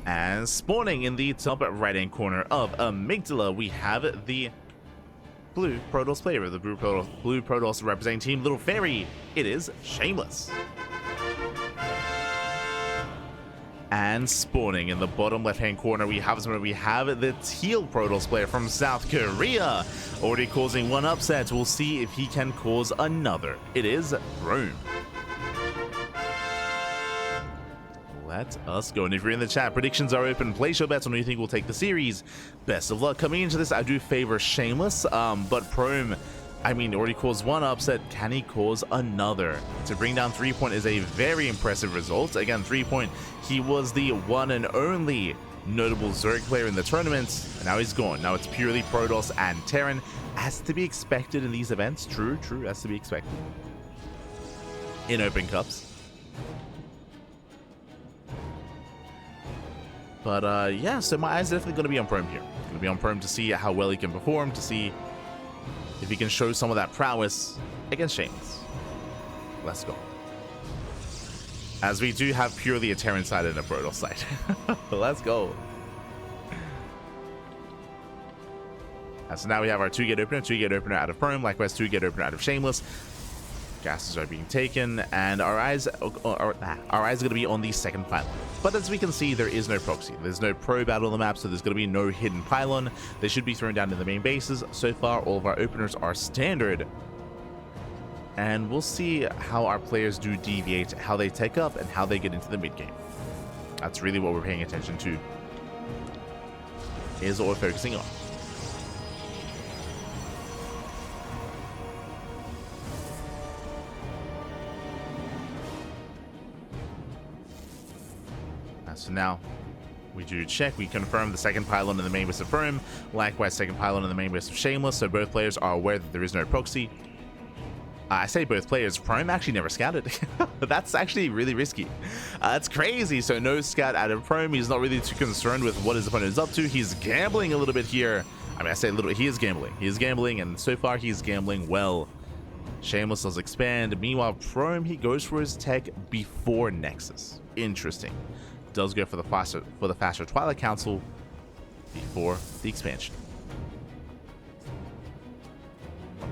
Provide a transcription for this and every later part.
And spawning in the top right-hand corner of Amygdala, we have the blue Protoss player, the blue Protoss representing Team Little Fairy. It is Shameless. And spawning in the bottom left-hand corner, we have the teal Protoss player from South Korea, already causing one upset. We'll see if he can cause another. It is Prome. Let us go. And if you're in the chat, predictions are open. Place your bets on who you think will take the series. Best of luck. Coming into this, I do favor Shameless, but Prome, I mean, already caused one upset. Can he cause another? To bring down 3 point is a very impressive result. Again, 3 point, he was the one and only notable Zerg player in the tournament, and now he's gone. Now it's purely Protoss and Terran, as to be expected in these events. True, as to be expected in open cups. But yeah, so my eyes are definitely going to be on Prome here. Going to be on Prome to see how well he can perform, to see if he can show some of that prowess against Shameless. Let's go. As we do have purely a Terran side and a Protoss side. Let's go. So now we have our 2-gate opener out of Prome, likewise 2-gate opener out of Shameless. Gases are being taken, and our eyes are going to be on the second pylon. But as we can see, there is no proxy. There's no pro battle on the map, so there's going to be no hidden pylon. They should be thrown down in the main bases. So far, all of our openers are standard. And we'll see how our players do deviate, how they take up, and how they get into the mid game. That's really what we're paying attention to, is what we're focusing on. So now we do check, we confirm the second pylon in the main base of Prome, likewise second pylon in the main base of Shameless, so both players are aware that there is no proxy. I say both players, Prome actually never scouted. That's actually really risky. That's crazy. So no scout out of Prome. He's not really too concerned with what his opponent is up to. He's gambling a little bit here. I mean, I say a little bit, he is gambling. He is gambling, and so far he's gambling well. Shameless does expand. Meanwhile, Prome, he goes for his tech before Nexus. Interesting. Does go for the faster Twilight Council before the expansion.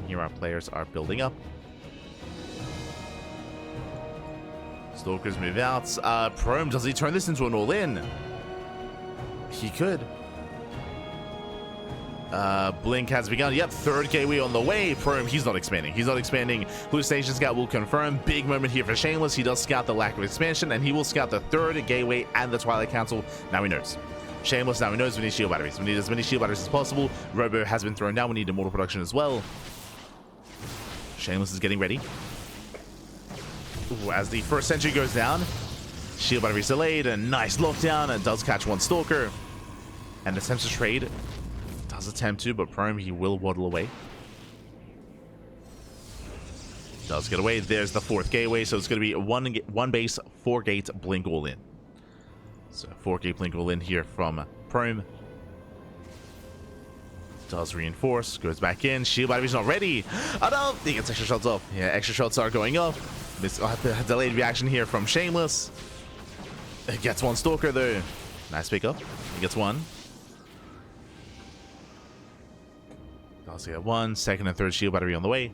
Here our players are building up. Stalkers move out. Prome, does he turn this into an all-in? He could. Blink has begun. Yep, third gateway on the way. Prome, he's not expanding. He's not expanding. Hallucination Scout will confirm. Big moment here for Shameless. He does scout the lack of expansion, and he will scout the third gateway and the Twilight Council. Now he knows. Shameless, now he knows we need shield batteries. We need as many shield batteries as possible. Robo has been thrown down. We need immortal production as well. Shameless is getting ready. Ooh, as the first sentry goes down, shield batteries delayed. A nice lockdown. It does catch one Stalker. And attempts to trade. Does attempt to, but Prome, he will waddle away. Does get away. There's the fourth gateway, so it's going to be one base, 4-gate blink all in. So 4-gate blink all in here from Prome. Does reinforce, goes back in. Shield battery's not ready. Oh no! He gets extra shots off. Yeah, extra shots are going off. This delayed reaction here from Shameless. It gets one Stalker though. Nice pickup. He gets one. Does get one. Second and third shield battery on the way.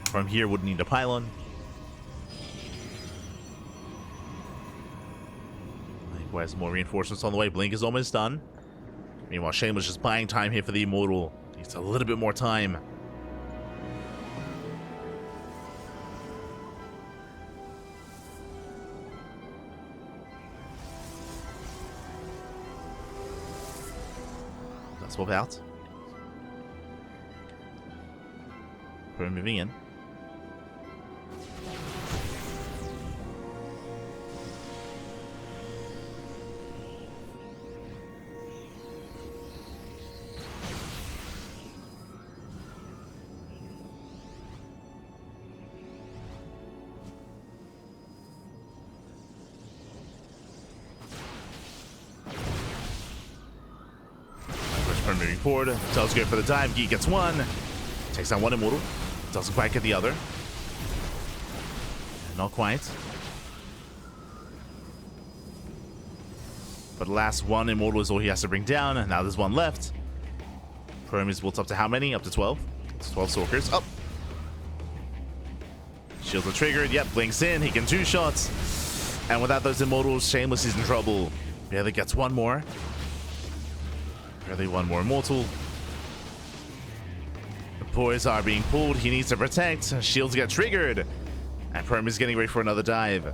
From here would need a pylon. Likewise, more reinforcements on the way. Blink is almost done. Meanwhile, Shameless just buying time here for the Immortal. Needs a little bit more time. Let's swap out. We're moving in. Moving forward, does go for the dive. Geek gets one, takes down one Immortal, doesn't quite get the other. Not quite. But the last one immortal is all he has to bring down, and now there's one left. Prome is built up to how many? Up to 12? It's 12 stalkers. Up! Shields are triggered. Yep, blinks in. He can 2 shots. And without those immortals, Shameless is in trouble. Barely gets one more. Barely one more immortal. The boys are being pulled. He needs to protect. Shields get triggered. And Prome is getting ready for another dive.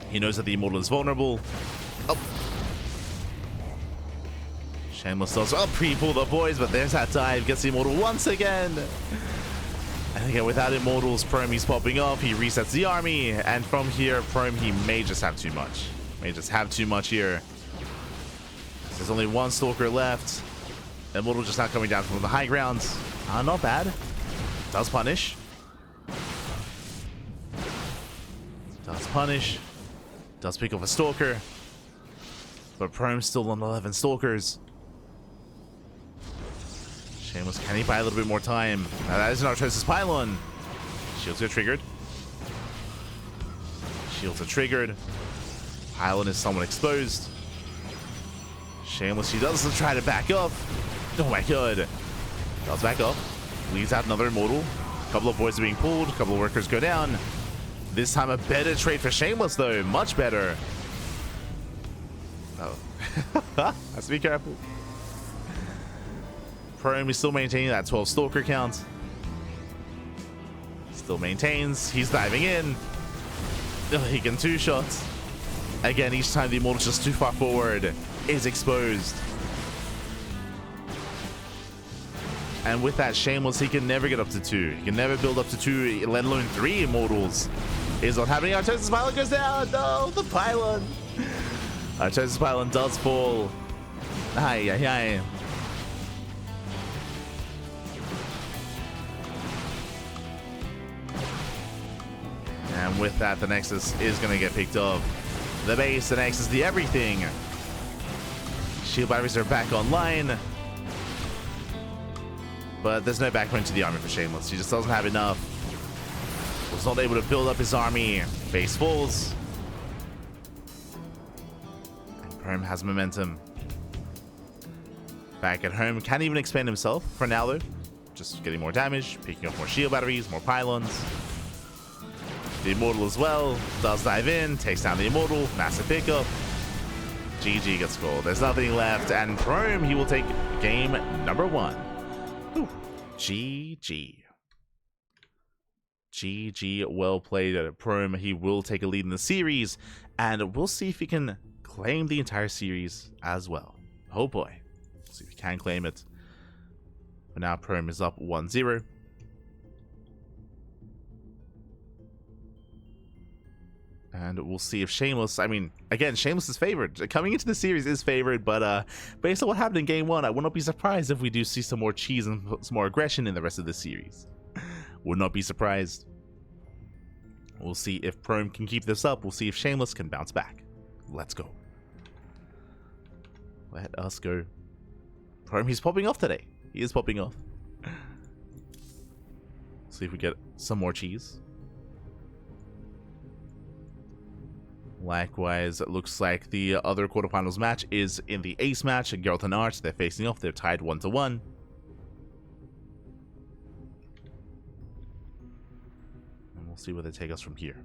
He knows that the immortal is vulnerable. Oh. Shameless does pre-pull the boys, but there's that dive. Gets the immortal once again. And again, without immortals, Prome is popping off. He resets the army. And from here, Prome, he may just have too much. May just have too much here. There's only one stalker left. Immortal just not coming down from the high ground. Not bad. Does punish. Does punish. Does pick up a stalker. But Prome's still on 11 stalkers. Shameless, can he buy a little bit more time? Now that is an Artosis pylon. Shields are triggered. Shields are triggered. Pylon is somewhat exposed. Shameless, she does try to back up. Oh my god. Does back up. Leaves out another immortal. A couple of boys are being pulled. A couple of workers go down. This time a better trade for Shameless though. Much better. Oh. Has to be careful. Prome is still maintaining that 12 stalker count. Still maintains. He's diving in. He can 2 shots. Again, each time the immortal's just too far forward, is exposed. And with that Shameless, he can never get up to 2. He can never build up to 2, let alone 3 immortals. Is not happening. Artosis pylon goes down. No, the pylon. Artosis pylon does fall. Ay, ay, ay. And with that, the Nexus is going to get picked up. The base, the Nexus, the everything. Shield batteries are back online. But there's no backbone to the army for Shameless. He just doesn't have enough. Was not able to build up his army. Base falls. And Prome has momentum. Back at home. Can't even expand himself for now though. Just getting more damage. Picking up more shield batteries. More pylons. The immortal as well. Does dive in. Takes down the immortal. Massive pickup. GG gets scored. There's nothing left. And Prome, he will take game number 1. Whew. GG. GG, well played at Prome. He will take a lead in the series, and we'll see if he can claim the entire series as well. Oh boy. See if he can claim it. But now Prome is up 1-0. And we'll see if Shameless, I mean, again, Shameless is favored. Coming into the series is favored, but based on what happened in game 1, I would not be surprised if we do see some more cheese and some more aggression in the rest of the series. Would not be surprised. We'll see if Prome can keep this up. We'll see if Shameless can bounce back. Let's go. Let us go. Prome, he's popping off today. He is popping off. See if we get some more cheese. Likewise, it looks like the other quarterfinals match is in the ace match. Geralt and Arch, they're facing off. They're tied 1-1. And we'll see where they take us from here.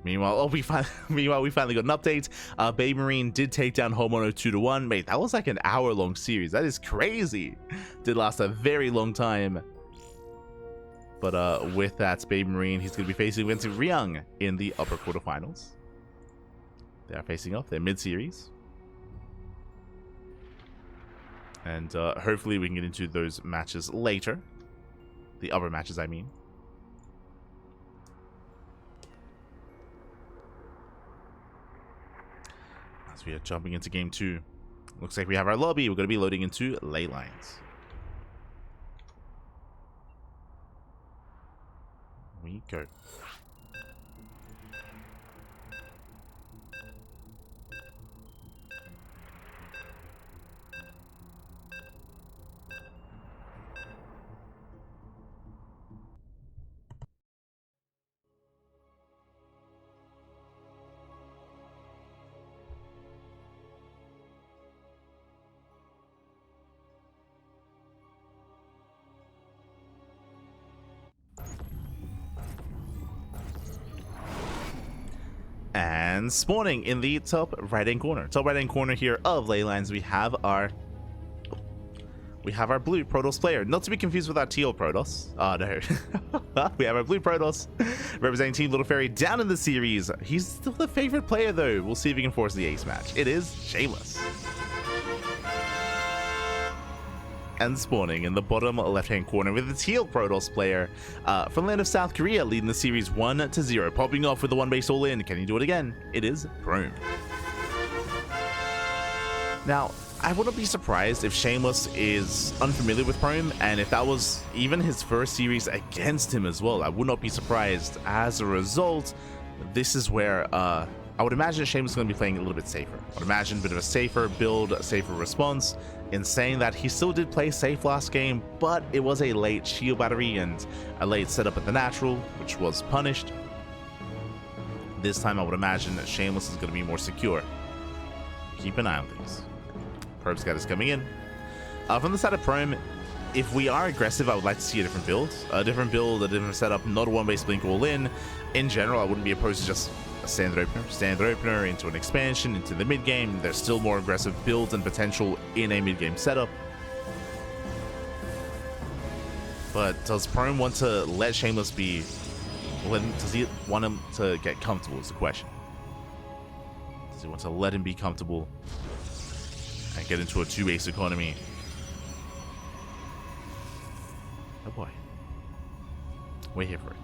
Meanwhile, we finally got an update. Baby Marine did take down Homono 2-1. Mate, that was like an hour-long series. That is crazy. Did last a very long time. But with that, Baby Marine, he's going to be facing Vincent Ryung in the upper quarterfinals. They are facing off. They're mid-series. And hopefully we can get into those matches later. The upper matches, I mean. As we are jumping into game 2. Looks like we have our lobby. We're going to be loading into ley lines. We go. And spawning in the top right-hand corner. Top right-hand corner here of Leylines, we have our blue Protoss player. Not to be confused with our teal Protoss. Oh no. We have our blue Protoss representing Team Little Fairy down in the series. He's still the favorite player though. We'll see if he can force the ace match. It is Shameless. And spawning in the bottom left-hand corner with the teal Protoss player from land of South Korea, leading the series 1-0, popping off with the one base all in. Can he do it again? It is Prome. Now, I wouldn't be surprised if Shameless is unfamiliar with Prome, and if that was even his first series against him as well. I would not be surprised. As a result, this is where I would imagine Shameless is going to be playing a little bit safer. I would imagine a bit of a safer build, a safer response, in saying that he still did play safe last game, but it was a late shield battery and a late setup at the natural, which was punished. This time I would imagine that Shameless is going to be more secure. Keep an eye on things. Probe Scout is coming in. From the side of Prome, if we are aggressive, I would like to see a different build. A different build, a different setup, not a one-base blink all in. In general, I wouldn't be opposed to just a standard opener into an expansion, into the mid-game. There's still more aggressive builds and potential in a mid-game setup. But does Prome want to let Shameless be... Does he want him to get comfortable is the question. Does he want to let him be comfortable and get into a two-base economy? Oh boy. We're here for it.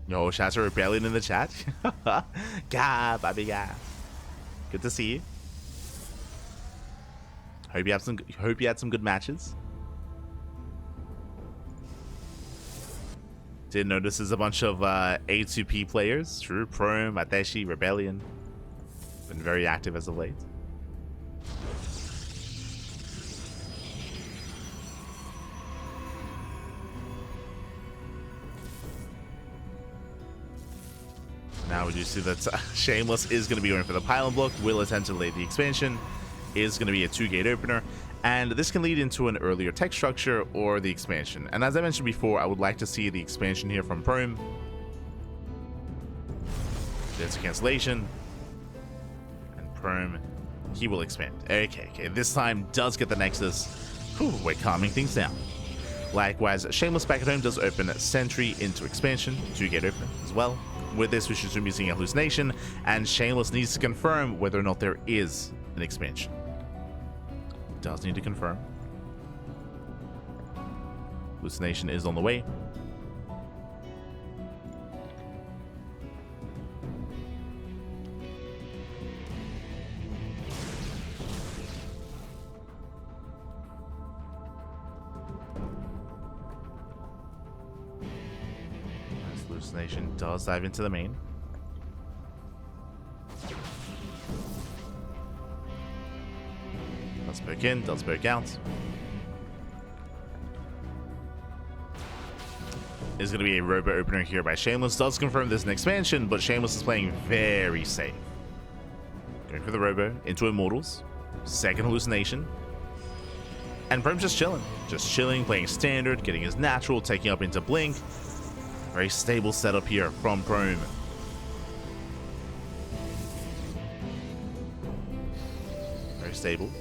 Yo, shouts are rebellion in the chat. Gah, baby, gah. Good to see you. Hope you had some good matches. Did notice there's a bunch of A2P players. True, Prome, Ateshi, Rebellion. Been very active as of late. Now we do see that Shameless is going to be going for the pylon block, will attempt to lay the expansion, is going to be a 2-gate opener, and this can lead into an earlier tech structure or the expansion. And as I mentioned before, I would like to see the expansion here from Prome. There's a cancellation, and Prome, he will expand. Okay, this time does get the Nexus. Whew, we're calming things down. Likewise, Shameless back at home does open Sentry into expansion, 2-gate opener as well. With this, we should soon be seeing a hallucination, and Shameless needs to confirm whether or not there is an expansion. Does need to confirm. Hallucination is on the way. Hallucination does dive into the main. Does poke in, does poke out. Is going to be a robo opener here by Shameless. Does confirm there's an expansion, but Shameless is playing very safe. Going for the robo into Immortals. Second hallucination. And Prome's just chilling. Just chilling, playing standard, getting his natural, taking up into Blink. Very stable setup here from Prome. Very stable.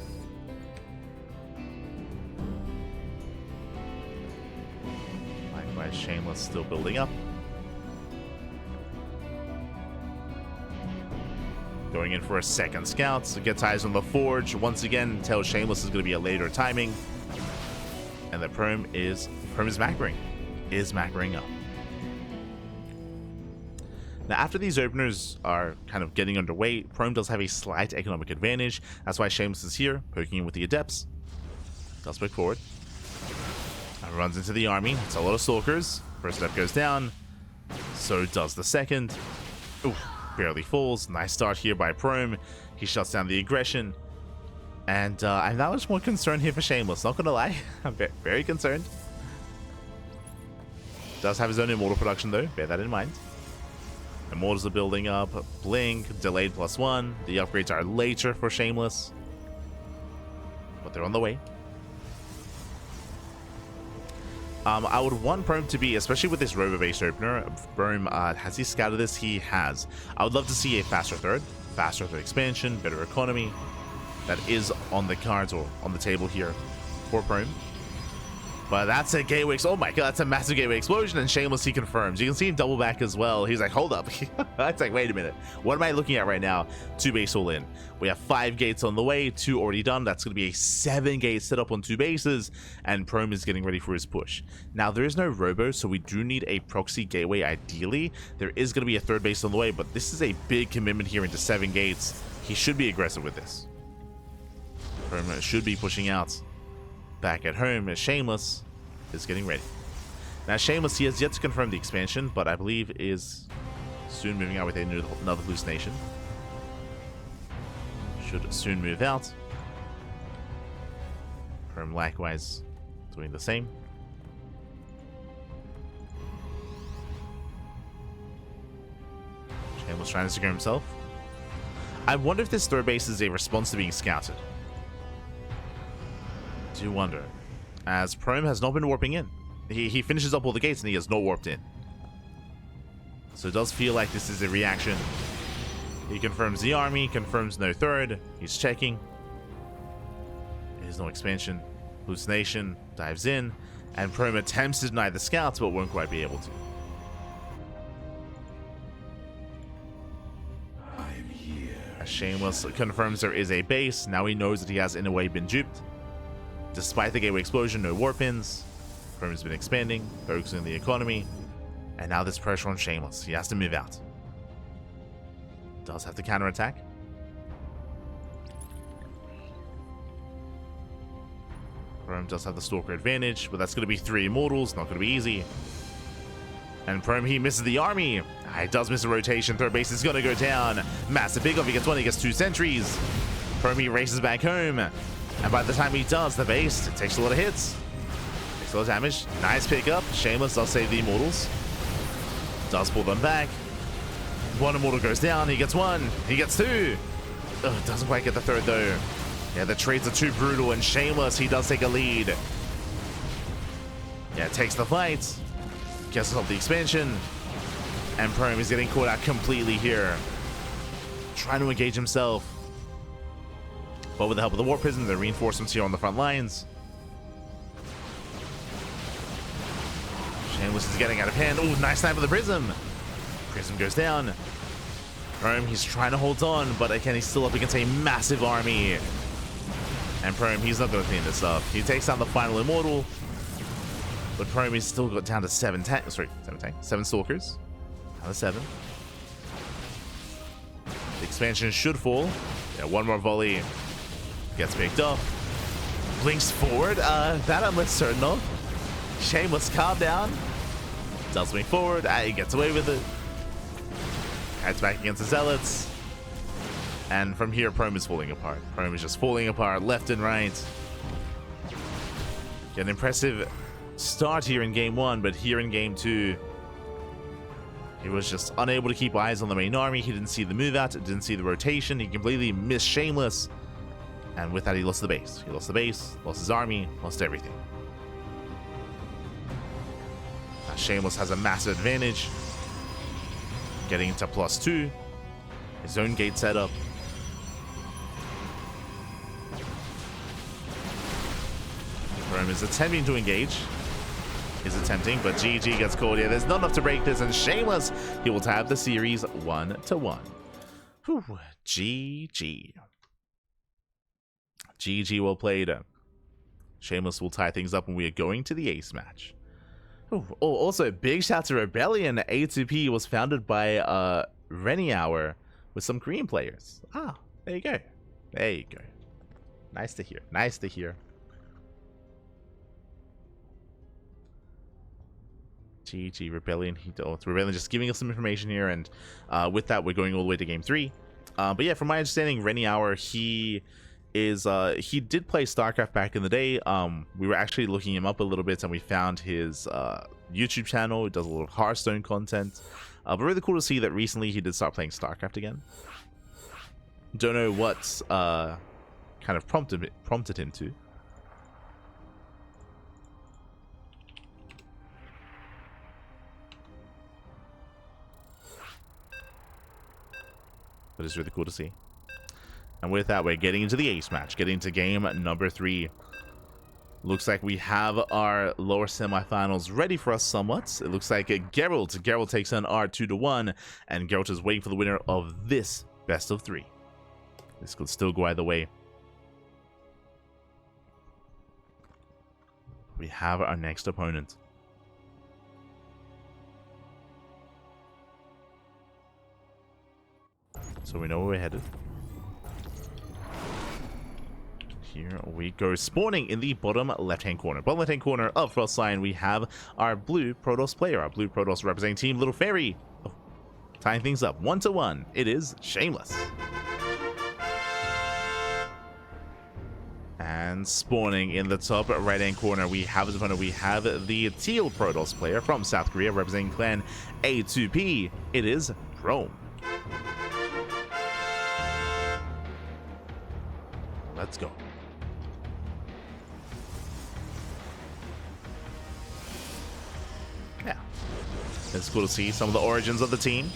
Likewise, Shameless still building up. Going in for a second scout. So gets eyes on the Forge. Once again, tells Shameless is going to be a later timing. And the Prome is macroing. Is macroing up. Now, after these openers are kind of getting underway, Prome does have a slight economic advantage. That's why Shameless is here, poking in with the Adepts. Does poke forward. And runs into the army. It's a lot of Stalkers. First Adept goes down. So does the second. Ooh, barely falls. Nice start here by Prome. He shuts down the aggression. And I'm now just more concerned here for Shameless. Not gonna lie. I'm very concerned. Does have his own Immortal production though. Bear that in mind. Immortals are building up. Blink, delayed +1. The upgrades are later for Shameless, but they're on the way. I would want Prome to be, especially with this robo-based opener. Prome, has he scouted this? He has. I would love to see a faster third expansion, better economy. That is on the cards or on the table here for Prome. But that's a gateway. Oh my god, that's a massive gateway explosion, and Shameless, he confirms. You can see him double back as well. He's like, hold up. It's like, wait a minute. What am I looking at right now? 2 base all in. We have 5 gates on the way, 2 already done. That's going to be a 7-gate setup on 2 bases, and Prome is getting ready for his push. Now, there is no robo, so we do need a proxy gateway ideally. There is going to be a 3rd base on the way, but this is a big commitment here into 7 gates. He should be aggressive with this. Prome should be pushing out. Back at home, as Shameless is getting ready. Now, Shameless, he has yet to confirm the expansion, but I believe is soon moving out with another hallucination. Should soon move out. Prome likewise doing the same. Shameless trying to secure himself. I wonder if this 3rd base is a response to being scouted. Do wonder, as Prome has not been warping in. He finishes up all the gates and he has not warped in. So it does feel like this is a reaction. He confirms the army, confirms no 3rd. He's checking. There's no expansion. Hallucination dives in, and Prome attempts to deny the scouts, but won't quite be able to. I'm here. As Shameless confirms there is a base. Now he knows that he has in a way been duped. Despite the gateway explosion, no warp ins. Prome has been expanding, focusing on the economy, and now this pressure on Shameless. He has to move out. Does have to counterattack. Prome does have the Stalker advantage, but that's going to be 3 immortals, not going to be easy. And Prome, he misses the army. He does miss a rotation. 3rd base is going to go down. Massive big off. He gets 1, he gets 2 sentries. Prome, he races back home. And by the time he does, the base, it takes a lot of hits. Takes a lot of damage. Nice pickup. Shameless does save the immortals. Does pull them back. 1 immortal goes down. He gets 1. He gets 2. Ugh, doesn't quite get the 3rd though. Yeah, the trades are too brutal, and Shameless, he does take a lead. Yeah, takes the fight. Gets us off the expansion. And Prome is getting caught out completely here. Trying to engage himself. But with the help of the Warp Prism, the reinforcements here on the front lines. Shameless is getting out of hand. Oh, nice snipe with the Prism. Prism goes down. Prome, he's trying to hold on, but again, he's still up against a massive army. And Prome, he's not going to clean this up. He takes down the final Immortal. But Prome, he's still got down to 7 Stalkers. Down to 7. The expansion should fall. Yeah, 1 more volley. Gets picked up. Blinks forward. That I'm less certain of. Shameless, calm down. Does swing forward. He gets away with it. Heads back against the Zealots. And from here, Prome is falling apart. Prome is just falling apart left and right. Get an impressive start here in game 1, but here in game 2, he was just unable to keep eyes on the main army. He didn't see the move out, didn't see the rotation. He completely missed Shameless. And with that, he lost the base. He lost the base, lost his army, lost everything. Now Shameless has a massive advantage. Getting into +2. His own gate setup. Prome is attempting to engage. He's attempting, but GG gets caught here. There's not enough to break this, and Shameless, he will tie up the series 1-1. Whew, GG. GG, well played. Shameless will tie things up when we are going to the ace match. Ooh, oh, also, big shout to Rebellion. A2P was founded by Rennie Hour with some Korean players. Ah, there you go. There you go. Nice to hear. Nice to hear. GG, Rebellion. Rebellion just giving us some information here, and with that, we're going all the way to game 3. But yeah, from my understanding, Rennie Hour, he did play StarCraft back in the day. We were actually looking him up a little bit, and we found his YouTube channel. He does a lot of Hearthstone content. But really cool to see that recently he did start playing StarCraft again. Don't know what kind of prompted him to. But it's really cool to see. And with that, we're getting into the ace match, getting into game number 3. Looks like we have our lower semifinals ready for us somewhat. It looks like Geralt takes on R 2-1, and Geralt is waiting for the winner of this best of 3. This could still go either way. We have our next opponent. So we know where we're headed. Here we go. Spawning in the bottom left-hand corner. Bottom left-hand corner of first line, we have our blue Protoss player. Our blue Protoss representing Team Little Fairy. Oh, tying things up 1-1. It is Shameless. And spawning in the top right-hand corner, we have as opponent, we have the teal Protoss player from South Korea representing clan A2P. It is Prome. Let's go. Yeah. It's cool to see some of the origins of the team.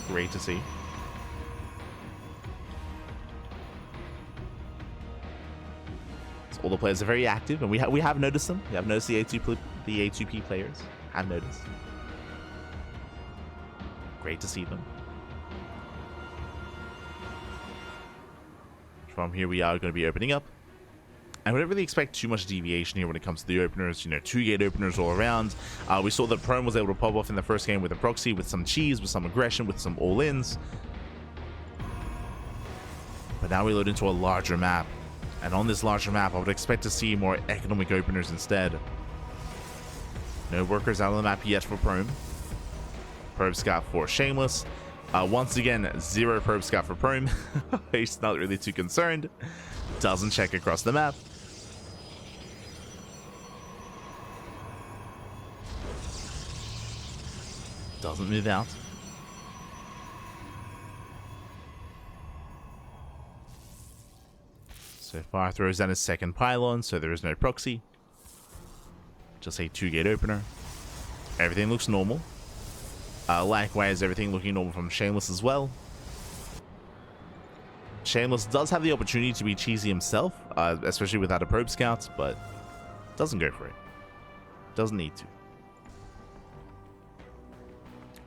Great to see. So all the players are very active, and we have noticed them. We have noticed the A2P players. Have noticed. Great to see them. From here, we are going to be opening up. And we don't really expect too much deviation here when it comes to the openers. You know, 2-gate openers all around. We saw that Prome was able to pop off in the first game with a proxy, with some cheese, with some aggression, with some all-ins. But now we load into a larger map. And on this larger map, I would expect to see more economic openers instead. No workers out on the map yet for Prome. Probe Scout for Shameless. Once again, 0 Probe Scout for Prome. He's not really too concerned. Doesn't check across the map. Doesn't move out. So far throws down his second pylon, so there is no proxy. Just a 2-gate opener. Everything looks normal. Likewise, everything looking normal from Shameless as well. Shameless does have the opportunity to be cheesy himself, especially without a Probe Scout, but doesn't go for it. Doesn't need to.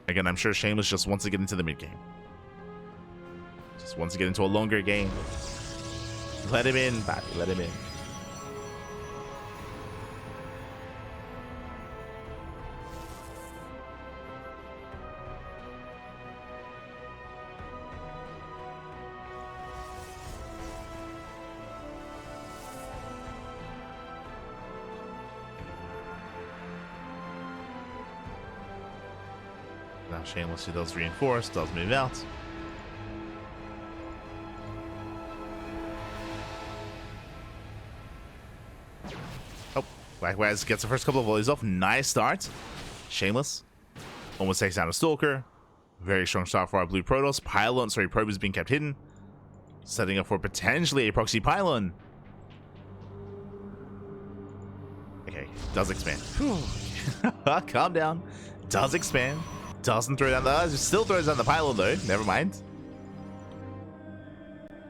Again, I'm sure Shameless just wants to get into the mid-game. Just wants to get into a longer game. Let him in, Bobby, let him in. Now Shameless, who does reinforce, does move out. Oh, likewise gets the first couple of volleys off. Nice start. Shameless almost takes down a Stalker. Very strong start for our blue Protoss. Pylon, sorry, Probe is being kept hidden. Setting up for potentially a proxy pylon. Okay, does expand. Calm down. Does expand. Doesn't throw down the... Still throws down the pylon though. Never mind.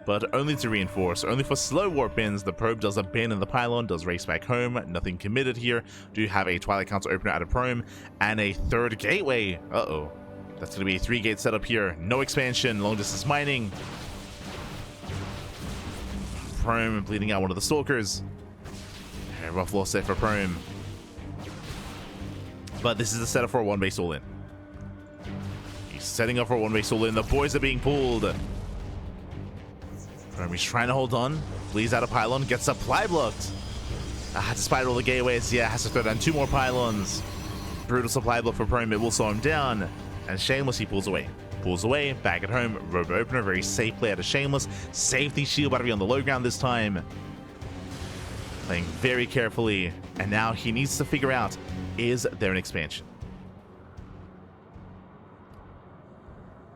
But only to reinforce. Only for slow warp bins. The Probe does a bin in the pylon. Does race back home. Nothing committed here. Do have a Twilight Council opener out of Prome. And a third gateway. Uh-oh. That's going to be a 3-gate setup here. No expansion. Long distance mining. Prome bleeding out one of the Stalkers. A rough loss there for Prome. But this is a setup for a 1-base all-in. Setting up for one base all in. The boys are being pulled. He's trying to hold on. Bleeds out a pylon. Gets supply blocked. Despite all the gateways, yeah, has to throw down 2 more pylons. Brutal supply block for Prome. It will slow him down. And Shameless, he pulls away. Pulls away. Back at home. Robo opener. Very safe play out of Shameless. Safety shield battery on the low ground this time. Playing very carefully. And now he needs to figure out, is there an expansion?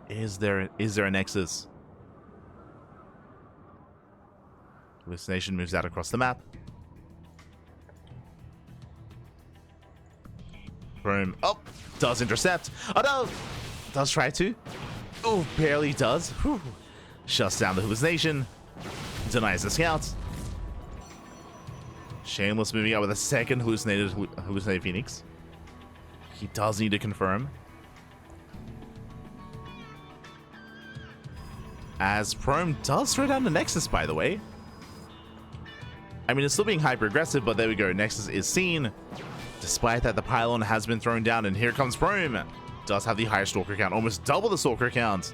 Is there a nexus? Hallucination moves out across the map. Prome, oh, does intercept. Oh no! Does try to. Oh, barely does. Whew. Shuts down the hallucination. Denies the scout. Shameless moving out with a second hallucinated Phoenix. He does need to confirm. As Prome does throw down the Nexus, by the way. I mean, it's still being hyper-aggressive, but there we go. Nexus is seen. Despite that, the pylon has been thrown down, and here comes Prome. Does have the higher Stalker count, almost double the Stalker count.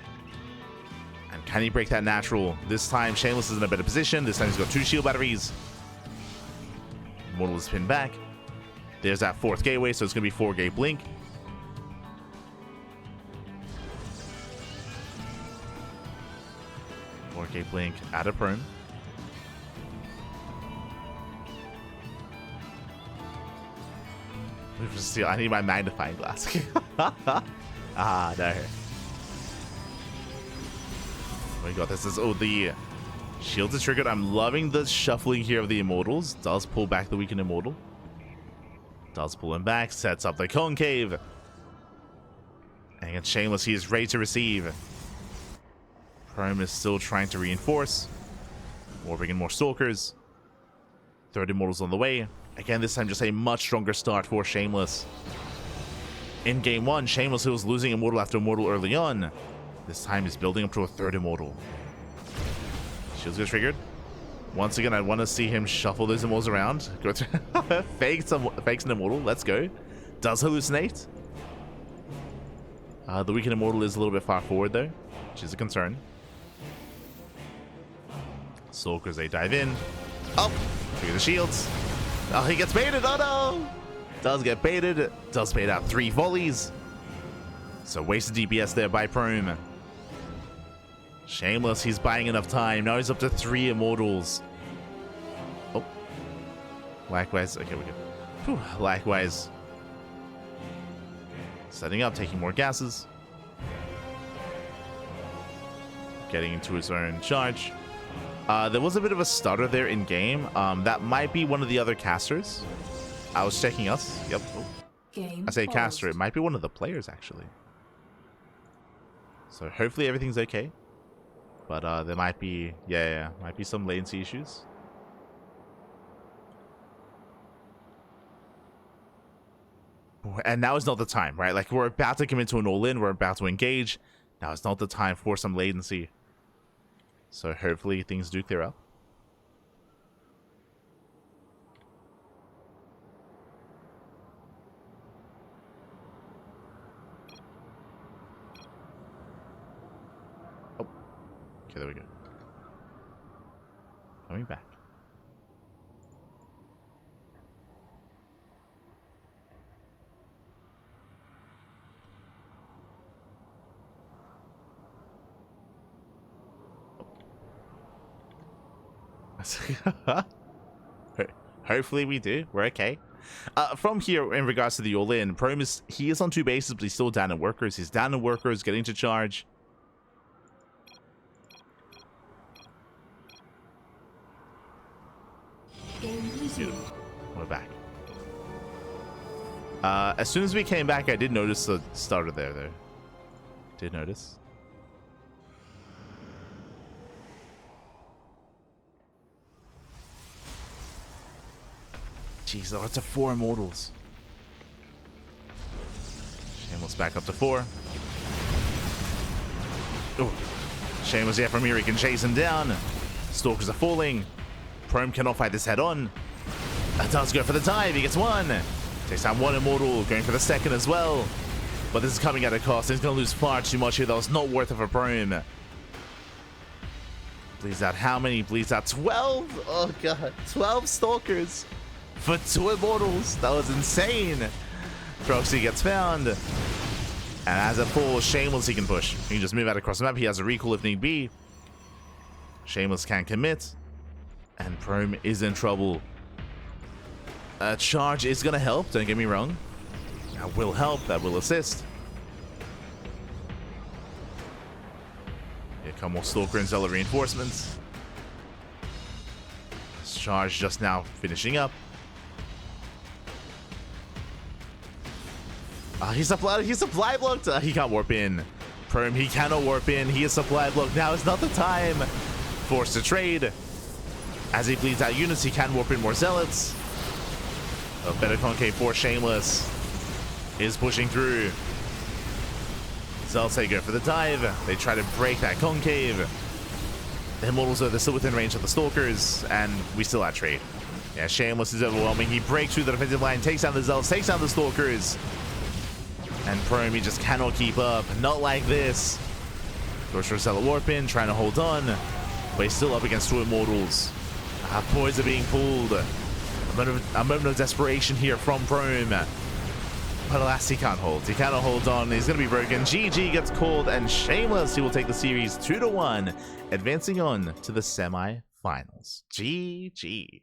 And can he break that natural? This time, Shameless is in a better position. This time he's got 2 shield batteries. Mortal is pinned back. There's that 4th gateway, so it's going to be 4 gate blink. Gate blink out of Prome. I need my magnifying glass. Ah, no. We got this. Oh, the shields is triggered. I'm loving the shuffling here of the Immortals. Does pull back the weakened Immortal. Does pull him back. Sets up the Concave. And against Shameless, he is ready to receive. Prome is still trying to reinforce. More bringing more Stalkers. 3rd Immortals on the way. Again, this time just a much stronger start for Shameless. In game 1, Shameless was losing Immortal after Immortal early on. This time he's building up to a 3rd Immortal. Shields get triggered. Once again, I want to see him shuffle those Immortals around. Go through fakes an Immortal. Let's go. Does hallucinate. The weakened Immortal is a little bit far forward though, which is a concern. Stalkers, they dive in. Oh, trigger the shields. Oh, he gets baited. Oh no! Does get baited. Does bait out 3 volleys. So wasted DPS there by Prome. Shameless, he's buying enough time. Now he's up to 3 Immortals. Oh. Likewise. Okay, we're good. Whew. Likewise. Setting up, taking more gases. Getting into his own charge. There was a bit of a stutter there in game. That might be one of the other casters. I was checking us. Yep. Oh. I say caster. It might be one of the players, actually. So hopefully everything's okay. But there might be, might be some latency issues. And now is not the time, right? Like, we're about to commit to an all-in. We're about to engage. Now is not the time for some latency. So hopefully things do clear up. Oh. Okay, there we go. Coming back. Hopefully we do. We're okay. From here, in regards to the all-in, Prome he is on 2 bases, but he's still down in workers. He's down in workers, getting to charge. Beautiful. We're back. As soon as we came back, I did notice the starter there, though. Did notice. Jeez, that's a 4 Immortals. Shameless back up to 4. Oh, Shameless, yeah, from here he can chase him down. Stalkers are falling. Prome cannot fight this head on. That does go for the dive. He gets 1. Takes down 1 Immortal, going for the 2nd as well. But this is coming at a cost. He's going to lose far too much here. That was not worth it for Prome. Bleeds out how many? Bleeds out 12. Oh, God. 12 Stalkers for 2 Immortals. That was insane. Proxy gets found. And as it falls, Shameless he can push. He can just move out across the map. He has a recall if need be. Shameless can't commit. And Prome is in trouble. Charge is going to help, don't get me wrong. That will help, that will assist. Here come more Stalker and Zealot reinforcements. Charge just now finishing up. He's supply blocked. He can't warp in. Prome, he cannot warp in. He is supply block. Now is not the time. Forced to trade. As he bleeds out units, he can warp in more zealots. A better concave for Shameless is pushing through. Zealots, they go for the dive. They try to break that concave. The Immortals, though, they're still within range of the Stalkers, and we still have trade. Yeah, Shameless is overwhelming. He breaks through the defensive line, takes down the Zealots, takes down the Stalkers. And Prome, he just cannot keep up. Not like this. Goes for a Zealot warp in, trying to hold on. But he's still up against two Immortals. Poise are being pulled. A moment of desperation here from Prome. But alas, he can't hold. He cannot hold on. He's going to be broken. GG gets called, and Shameless, he will take the series 2-1, advancing on to the semi-finals. GG.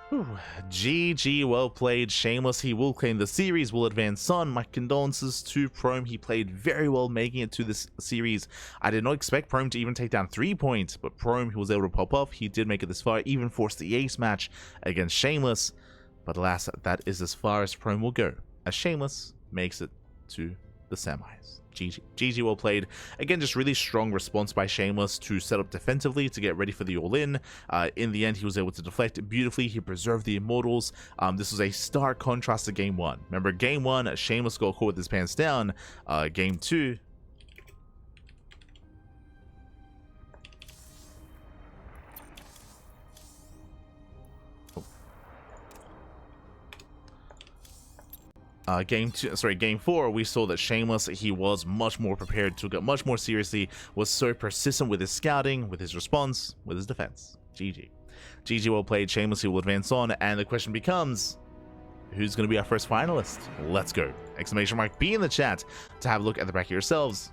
Whew. GG, well played. Shameless, he will claim the series, will advance on. My condolences to Prome. He played very well making it to this series. I did not expect Prome to even take down 3 points, but Prome, he was able to pop off. He did make it this far, even forced the ace match against Shameless. But alas, that is as far as Prome will go, as Shameless makes it to the semis. GG. GG, well played. Again, just really strong response by Shameless to set up defensively to get ready for the all-in. In the end, he was able to deflect beautifully. He preserved the Immortals. This was a stark contrast to Game 1. Remember, Game 1, Shameless got caught with his pants down. Game 2... Game 4, we saw that Shameless, he was much more prepared, took it much more seriously, was so persistent with his scouting, with his response, with his defense. GG. GG, well played. Shameless, he will advance on, and the question becomes, who's going to be our first finalist? Let's go. Exclamation mark B in the chat to have a look at the bracket yourselves.